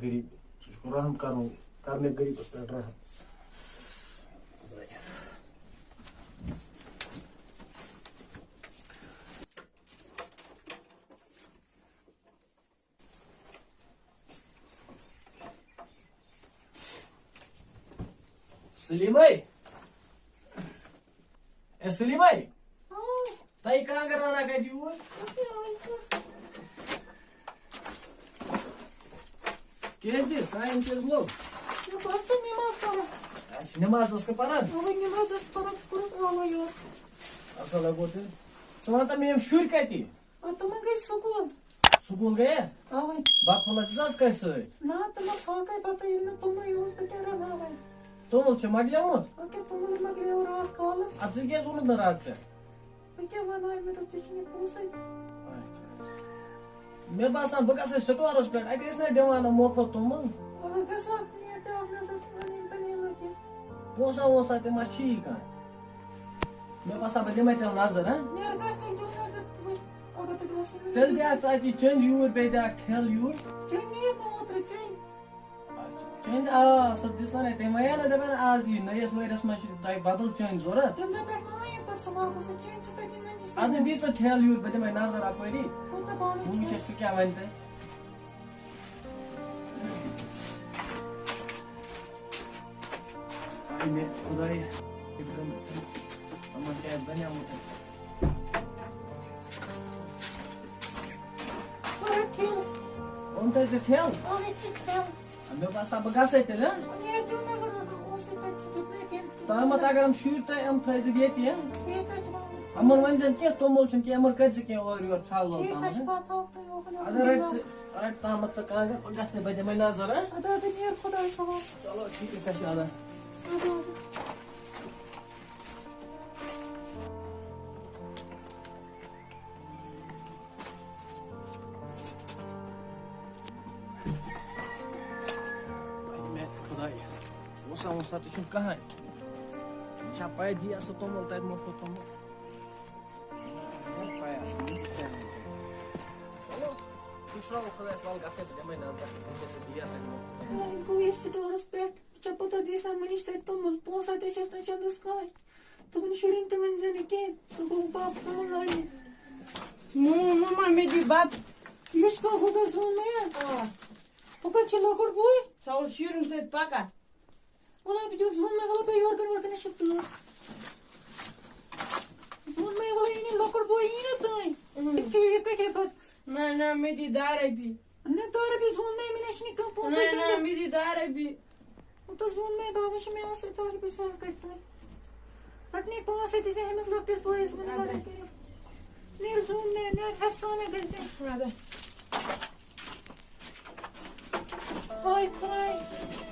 गरीब रहम करने गरीब रहम Selimai, Selimai, ताई कहाँ कराना का जी वो? कैसे? कहाँ इनके लोग? ये बस से नमाज पढ़ा। अच्छा नमाज उसके पढ़ा? वो नमाज उस पढ़ा कुछ आवा यार। असल है बोलते। समाता में हम शुरू कहती। और तुम गए सुकून गए? आवा। बात बोला जिस कैसे? ना तुम फाका पता ही नहीं तुम यूज़ पे क्या रहा है? तुम उसे मगलिया मत? ओके तुम मगलिया और रात कॉलेज? अच्छा क्या सुन ना रात पे? क्या वाला है मेरा चीज़ पूछे? मैं बस अब कैसे स्टोर पे आई इसने देवाना मोको तुम? अगर कैसा अपनी है तो आपने सब बनी लगी। वो साथे में ठीक है। मैं बस अब देमें चल नजर है? मेरे पास तो जो नजर कुछ अगर तो जो सुन। Tell me actually change you be that tell you. चलिए तो उतर चलिए। Change so this one ते मैं ना दबन आज ये नया वायरस में दाई बदल change हो रहा। तुम तो बैठना है पर सवाल को से चेंज तो नहीं मैं जिस। आज this so tell you बदे मैं नजर आप कोई वो तो बाल। मुझे से क्या बनता है? आई मैं उधर ही एकदम हम क्या बनिया मुझे। Onde tell? Onde tell? Meu passar bagaça te lá? Onde tu não sabe como se tá se tem que. Tá mas agar am shoot am faz vieti ya? Vieti já. Amor vanjan ke tomol chun ke amor kaj ke or yor chal lo Vieti ta. já pata होता है वो Adar right ta mat ka ga bagaça bade mai nazar ha? अदा दिन यार खुदा सवाल. चलो ठीक है कैसे आदा? वो साथ चुन कहाँ है? चापाई दिया तो तुम बोलता है मोफो तुम। चापाया चलो दूसरा वो खुदा सवाल का से जमे ना जैसे दिया था। इनको ये स्टोर्स पे चपता दिसा मनिष्ठ तुम पोसा ते शेस्ना चंदस काय. तुम शुरिन तुम जने के सुगो बाप तुम लाई. Mama मेरी बात इसको गुबे सुन में. ओके चलो कर बोय. Sau shirin से पका. वाला भी जो सुन में वाला पे योर करने शब्द. सुन में वाला इन्हें लकड़ बोय इन्हें तो नहीं. के कटे बस. ना मेरी दारे भी. ने तारे भी सुन में मैंने शनी का पोसा ना मेरी दारे भी. तो सुन में बाविश में आसे तारे भी सर करते हैं. रटने पास है जिसे हमें लगते हैं तो इसमें लड़े के. नेर सुन में नेर हंसने कर से. अरे हाय हाय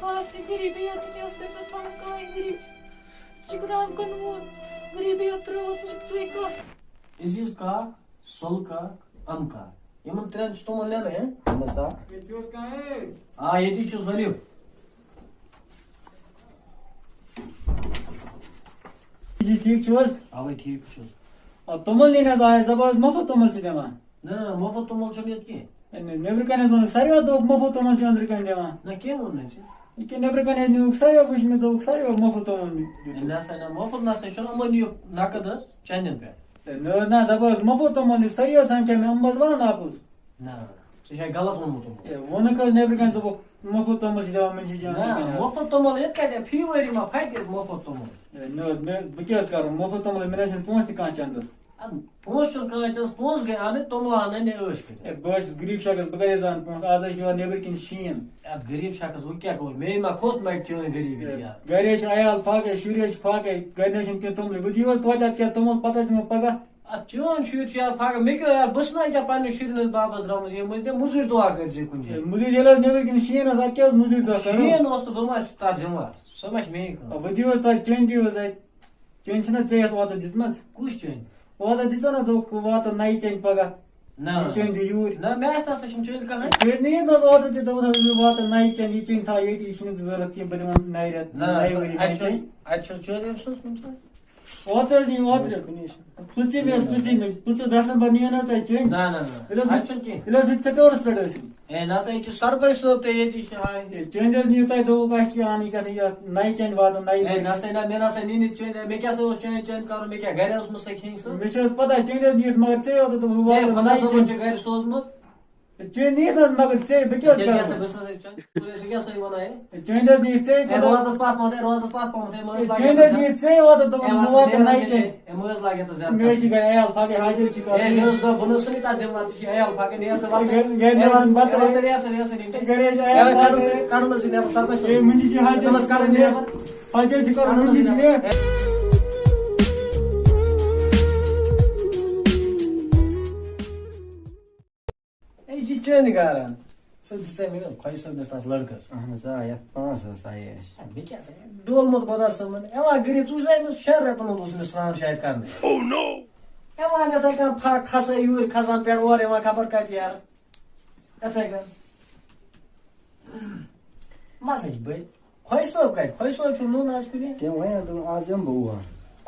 हासी गरीबी आती है उसने बताऊं काय गरीब चिकराम कनून गरीबी आती है उसने तो एक कास इस का सोल का अम का ये मन तेरा तो मन ले हैं बस आ ये चूस कहाँ है? हाँ ये चीज़ वाली जी ठीक चूस हाँ भाई ठीक चीज़ अब तुमल लेना जाए जबरदस्त मफत तुमल से देवा ना मोफो तुम चलिए क्या नेबर कने तो सारे दो मफत तुमल से अंदर कने देवा ना क्या बोलने से इके नेबर कने न्यू सारे बुश में दो सारे मफत तुमल ना से मोफो ना से शलो मन यो ना कदर चैनल पे ना जबरदस्त मफत तुमल सारे संख्या में अंबस बना ना पुस ना से गलत वन मुतो वो न कर नेबर कने तो मफत तुमल से देवा मन जी ना मोफो तुम ये क्या फीवरी में फाइट मोफो तुम न मैं बकेस करूं मफत तुमल मेरे से पहुंचती कहां चंदस पोस्ट कांचस पोस्ट गए आने तुम लाने ने ओश के बस गरीब शख्स बगैर जान पहुंच आज जो नेबर किन शीन अब गरीब शख्स वो क्या कर मैं मा खुद मैं क्यों गरीब यार गरीब आयाल फाके शुरेश फाके गणेशन के तुम बुझियो तो क्या तुम पता तुम पगा चोन शुर यार फाक मैं क्यों यार बस ना क्या पानी शुरन बाबा द्राम ये मुझे मजूर दुआ कर जे कुछ मुझे जेल नेबर किन शीन आज क्या मजूर दुआ करो शीन वस्तु बमा तर्जुमा समझ में अब दियो तो चेंज दियो जाय चेंज ना चाहिए तो आता दिसमत कुछ चेंज वो तो दिसना तो वो तो नहीं चेंज पगा ना चेंज यूर ना मैं ऐसा सेशन चेंज करना चेंज नहीं तो वो तो नहीं चेंज था ये चीज जरूरत है बड़े नहीं रहता नहीं वरी अच्छा चेंज सुन वो तो नहीं वो Pussy me, pussy dasam bani na tai change. Na. Açın ki. Ila sit chator spread isi. Nasıl ki sarpınç sohbet yetiş. Changes ni tai do kaçı ani kan ya nai change vaada nai. Nasıl na mena se nini change. Me kya se os change karo me kya gare usme se kings. Mesaj pata changes ni magar che hoda to Ne vaada bana nai se change. önce gare sozmut. Change ni da magar che because Kya se besa se change. Burası kya se bana changes ni che Rozas pat monte. changes ni che hoda to vaada nai change. Emoz lage to zat. Me shi gare al phage hajir chi kar. News da bunu suni ta cevap şey ayal pakai niye se vat. Gare bata Serius. gare al phage Kanu masih ne sarpınç. e munji ji hajir Mas kanu ne? hajir chi kar munji ji ji train गारन सो दिसे मिन खोइ सब नस्ता लड़कस ahna za ya 5 sayes बे क्या से डोल मत बना समन एवा गरी चुजाय में शहर रहता न उसमें स्नान शायद करने ओह नो एवा ने त का फा खसा यूर खसान पेड़ और एवा खबर का यार ऐसा का मासे बे खोइ सब चुनु ना इसके tem waya do azam boa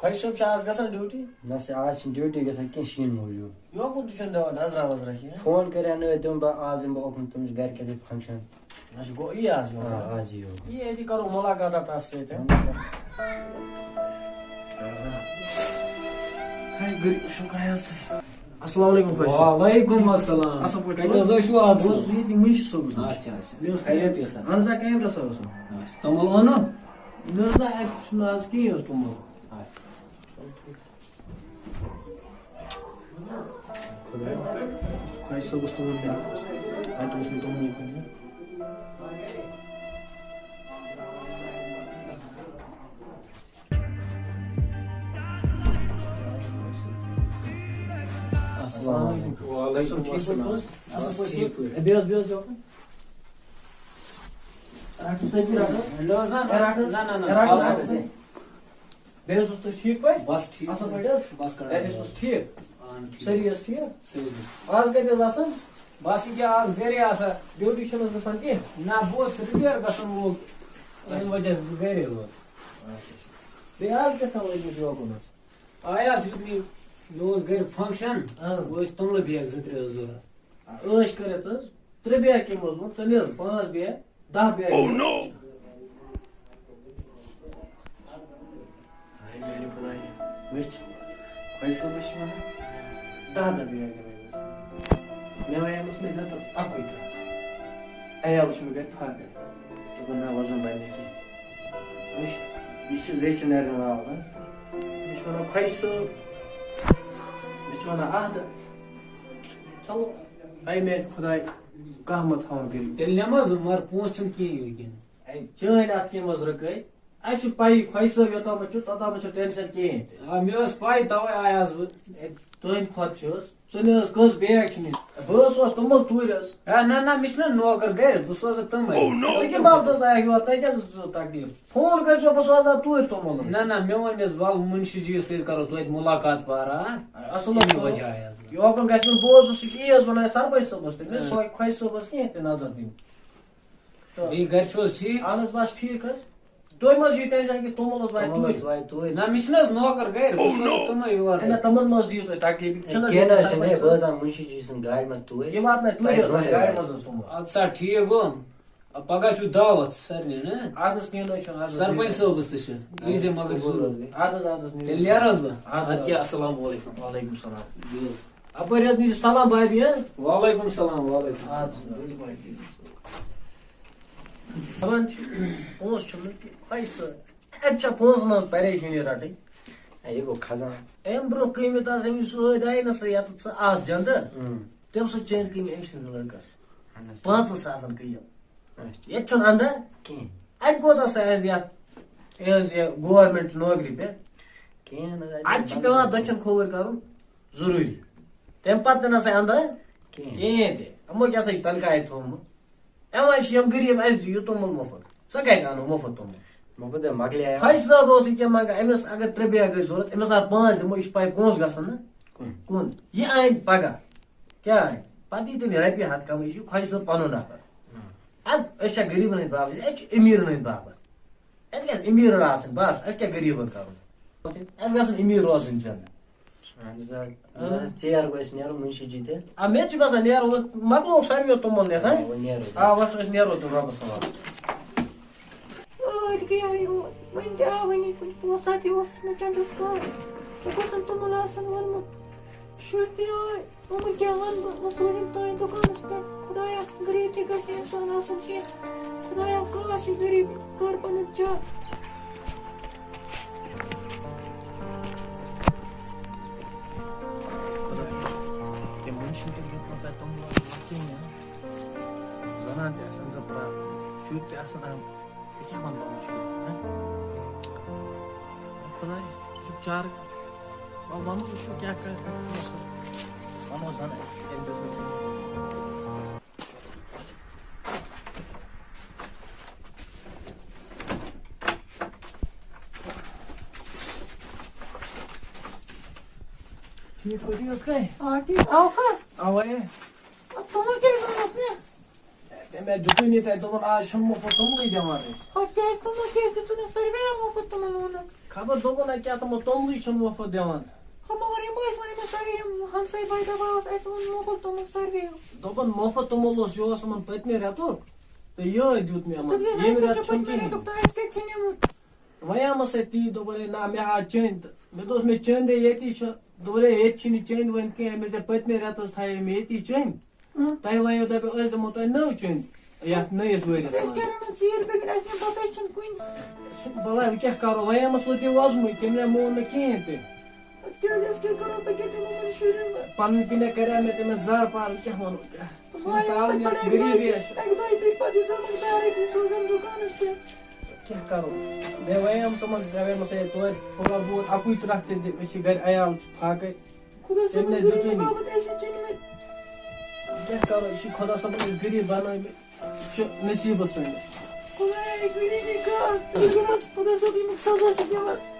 खोइ सब चार्ज गसन duty nasi aach duty ga sakin shin moju यो को दुशन द नजर वजरा की phone kare no tum ba azam ba open tum gar ke de function आज गो ई आज यो आज yo ये यदि करो मुलाकात आता से ते हाय गरी शो का से अस्सलाम वालेकुम खोइ वालेकुम अस्सलाम Asıl bu Kayda zoşu adı. Bu yedi mış soru. Aç aç. Meus Hayret diyorsan. Anza quem pra soru. Tamam onu. Meus da é şunu az ki yok tumu. Koy soru tumu ne? Ay tu tumu ne kuni? Assalamu alaikum. वालेकुम अस्सलाम. Asıl ठीक bu. Biraz yok. Rakıs da bir rakıs. ना Beyaz usta ठीक भाई बस ठीक Asıl böyle बस कर Eris usta ठीक Serious ठीक सही Az gede zasın बस क्या आज गरे आसा Duty şunu da sanki ना बोस रिपेयर गसन वो इन वजह से गरे वो Beyaz gede var gibi yok onu आया सिर्फ योस गरे फंक्शन हाँ। वो इस तुमले भी एक जितरे जोर Öş kırıtız 3 biya kim olsun Çeliyoruz 5 biya 10 biya Oh no Ay beni burayı Mirç Kaysa başıma Daha da biya gelmemiz Ne vayamız mı da akıydı Ayağım şimdi gel fark et Buna vazın ben ne ki Mirç Bir şey zeytinlerin var Mirç bana kaysa Mirç bana ahdı Çalo Ay me खुदाई कहमत हाउन करी तेल नमाज मार पोंचन की लेकिन Ay chain at के मज रकै आई छु पाई खैसो यता म छु तता म छु टेंशन के आ मेस पाई तवे आयास तोइन खत छुस चनेस गस बेग छनि बस was तुमल तुरस ना मिशन नौकर गरे बस was तुम के बाप त जाय गयो त के छु तकदीर फोन कर छो बस was तुर तुमल ना मे वन मेस वाल मुंशी जी से करो तो मुलाकात पारा असल की वजह आयास यो अपन गसन बोस छु की यस वना सरपंच सब बस मे सो खैसो बस के ते नजर दिन बे घर छोस ठीक आनस बस ठीक है तोय मज यु टेंशन के तुमल जाय तुर vai tu ना मिशन नौकर गरे बस was तुम योर हैन तमन मज दियो त तकलीफ छन ke na shne baza munshi ji sun gaid mas tu ये बात नहीं तुर गाड़ी मज तुम अच्छा ठीक गो अब पगा छु दावत सर ने ना आदस ने नो छु आदस सरपंच सब बस छ इजे मगर जरूर आदस ने लियारस बा आज के अस्सलाम वालेकुम वालेकुम सलाम अपन रेत नि सलाम भाई भी है वालेकुम सलाम वालेकुम आदस अबन पोस छु पैसा अच्छा पोस न परेशानी राटे ayo go khazan एम ब्रो कमी ता समी सो दाई न से या त आज जंद तम सो चेंज कमी एम सिन लड़का 5,000 कहियो ये छन अंदर ke आज को त से या ये गवर्नमेंट नौकरी पे ke na आज पेवा दक्षिण खोबर करू जरूरी तेम पत न से अंदर ke ये दे हम क्या सही तनखा है तुम एम आई हम गरीब ऐस दियो तुम मोफत सकै गानो मोफत तुम mo de magle aya खैस Bose के मांगा एमएस अगर त्रेबिया गई जरूरत एमएस आप 5 मो इस पाई 5 गसन न कौन ये आइन पगा क्या है पाती तो नहीं पे हाथ का इशू खैस पनो ना अब ऐसा गरीब नहीं बाप एच अमीर नहीं बाप एच क्या अमीर रासन बस एच क्या गरीब करो एच गसन अमीर रासन चल Cer goes near Munshi. A met was a near Maglo Savio Tomon, eh? Near. Ah, what was near to Robinson? Ой, я вынтягиваю, посадь его на чем-то сказал. Потом томаласан вармут. Шутьяй, мы делаем, мы судим то и то, куда я гриб, ты гостям санасан, куда я каси гриб, карпаным чат. Te münchen gelip da tomla bakayım ya. Zaten de aslında bura şu de aslında keman olmuş ha. Kolay şu çar babamız şu kya kar ama sana endüstri ठीक हो रही उसका आटी आफा आवाए तुम क्या कर रहे हो मैं जुटू नहीं था तो आज शाम को तुम नहीं जमाने क्या तुम तूने सर्वे हम को तुम लोना खबर दो ना क्या तुम नहीं शाम को देवान हमारे बॉयज वाले सर्वे हम से भाई दबाव ऐसा मोको तुम सर्वे दोपन मोफत तुम लोग यो समन पतने रहतो तो यो जुट में हम ये मेरा छुंकी तो इसके छने वया मसे ती दोबरे ना मैं हा चेंद मैं दोस में चेंद येती छ दोबरे हे छिनी चेंद वन के मैं से पतने रहतस थाय में येती चेंद ताई वया दबे ओस दमो ताई नो चेंद या नयस वरिस इसके ना चीर पे ग्रास ने पोटेशन क्वीन बला क्या करो वया मस लती वाजमु के मैं मोन में केते क्या इसके करो पे के तुम मन शुरू पन किने करे में ते मैं जार पार क्या मानो क्या सुनताव ने गरीब है एक दो पे पदी सब दारे की सोजम दुकान पे क्या करो मैं वया समझ रहे मसे तो थोड़ा बहुत अपुई रखते वे घर आयाल फाके खुदा सब तुमने गरीब जुटनी बाबत ऐसे चीन में क्या करो इसी खुदा सब इस गरीब बनाए में नसीब सनस खुदा एक गरीब का चिगरस खुदा सब ही मकसद है कि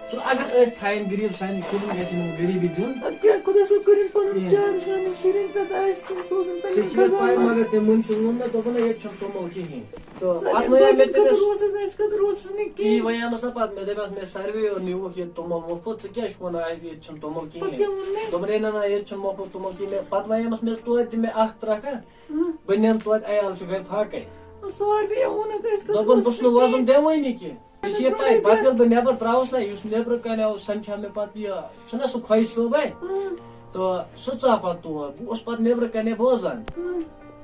सो अगर एस थाइन गरीब सान शुरू ऐसे में गरीबी दून क्या खुदा सब करीम पन चार जान शिरिन पे दाइस तुम सोजन पे चेचिया पाए मगर ते मन शुरू में तो बने एक छोटो मो की है तो बाद में मैं ते रोज इसका रोज ने की वया मत बाद में देबस में सर्वे और न्यू के तो मो फोट से क्या शोना है ये छोटो मो की है तो बने ना ये छोटो मो तो मो की में बाद वया मस में तो में आख तरह बनियन तो आयाल छ गए फाके सवार भी उन का इसका दोपन बसनो वाजम देवई नहीं के ये पाए बादल ब नेबर त्राउस ना युस नेबर कने संख्या में पाती सुना सु खइस सो भाई तो सुचा पातो उस पर नेबर कने बोजन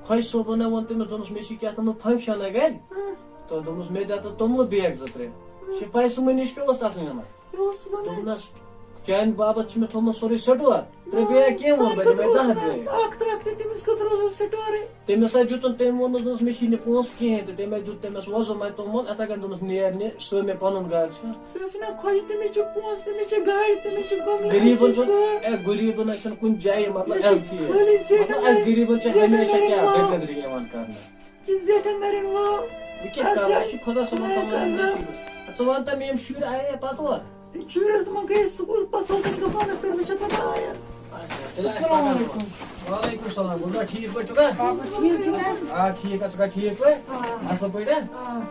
खइस सो बना वंत में दोनों में क्या तुम फंक्शन है गए तो दोनों में जाता तुम लोग बैग जत्रे सिपाही सुमनिश के उस्ताद ने ना रोज बना चैन बाबत में थोम सोरी सटवा त्रे बे के वो बजे में दह बे आख तरह तेमिस को रोज सटवारे तेमस जुतन तेम वोनस नस मशीन पोंस के ते तेम जुत तेमस वजो मै तो मन अता गंदमस नियर ने सो में पनन गार छ ससना खोज तेमे च पोंस तेमे च गाड़ी तेमे च बंगला गरीबन छ ए गरीबन छ कुन जाय मतलब एस की मतलब एस गरीबन छ हमेशा क्या बेकदरी यमन करना चीज जेठन दरन वो विके का श खुदा सुन तमन नसीब अच्छा वंत में शुर आए पतो चूरस मगे स्कूल पसंद के दुकान से मुझे पता है अस्सलाम वालेकुम वालेकुम सलाम बुरा ठीक हो चुका ठीक है हां ठीक है चुका ठीक है ऐसा पड़े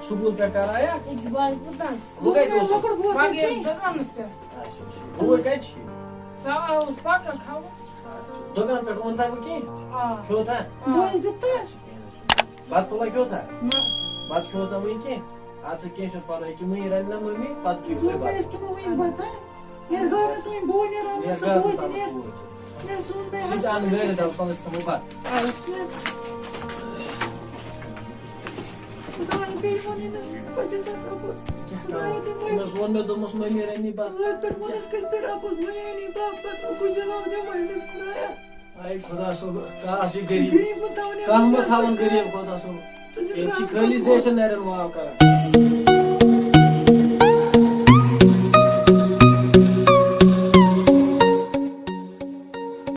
स्कूल पे कर आया एक बार दुकान वो गए तो लोकड़ बहुत बागे अच्छी दुकान पे वो गए छी सावा उस पाका खाओ दुकान पे कौन था वो की क्यों था वो इज्जत है बात बोला क्यों था ना बात क्यों था वही की आज से कैसे पढ़ा है कि मुझे रन्ना मम्मी बात की जो हुई पे बात इसके मम्मी बता यार घर तो बोने रहा ये सब कर बोल ने मैं सुन पे सीधा आने गए थे उसका इसका बात खुदा पे मने में बच्चे से सब क्या कहा मैं जोन में दो मुझ मम्मी रन्नी बात पर मन इसके तरह आपस में नहीं बाप पर कुछ जवाब दे मैं मिस खुदाया आई खुदा सब काशी गरीब गरीब बताओ ने काम में था उन गरीब खुदा सब एक चिकली से नरन वाव कर